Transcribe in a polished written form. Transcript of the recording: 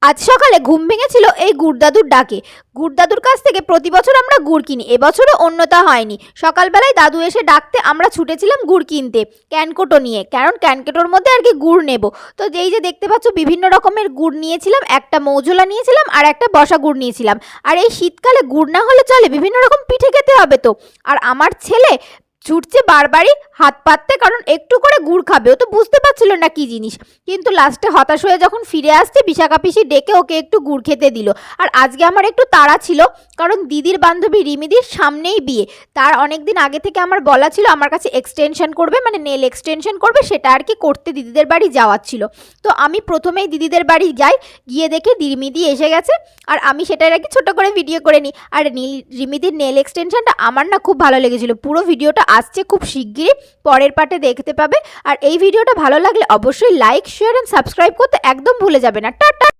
আজ সকালে ঘুম ভেঙেছিল এই গুড়দাদুর ডাকে। গুড়দাদুর কাছ থেকে প্রতি বছর আমরা গুড় কিনি, এবছরও অন্যথা হয়নি। সকালবেলায় দাদু এসে ডাকতে আমরা ছুটেছিলাম গুড় কিনতে ক্যানকোটো নিয়ে, কারণ ক্যানকোটোর মধ্যে আর কি গুড় নেব। তো যেই যে দেখতে পাচ্ছ বিভিন্ন রকমের গুড় নিয়েছিলাম, একটা মৌজোলা নিয়েছিলাম আর একটা বসা গুড় নিয়েছিলাম। আর এই শীতকালে গুড় না হলে চলে, বিভিন্ন রকম পিঠে খেতে হবে তো। আর আমার ছেলে ছুটছে বারবারই হাত পাততে, কারণ একটু করে গুড় খাবে, ও তো বুঝতে পারছিল না কি জিনিস। কিন্তু লাস্টে হতাশ হয়ে যখন ফিরে আসছে, বিশাখা পিসি ডেকে ওকে একটু গুড় খেতে দিল। আর আজকে আমার একটু তাড়া ছিল, কারণ দিদির বান্ধবী রিমিদির সামনেই বিয়ে। তার অনেক দিন আগে থেকে আমার বলা ছিল আমার কাছে এক্সটেনশন করবে, মানে নেল এক্সটেনশন করবে, সেটা আর কি করতে দিদিদের বাড়ি যাওয়ার ছিল। তো আমি প্রথমেই দিদিদের বাড়ি যাই, গিয়ে দেখে রিমিদি এসে গেছে। আর আমি সেটার আর কি ছোটো করে ভিডিও করে নিই। আর রিমিদির নেল এক্সটেনশনটা আমার না খুব ভালো লেগেছিল। পুরো ভিডিওটা আসছে খুব শিগগিরই, পরের পার্টে দেখতে পাবে। আর এই ভিডিওটা ভালো লাগলে অবশ্যই লাইক, শেয়ার অ্যান্ড সাবস্ক্রাইব করতে একদম ভুলে যাবে না। টাটা।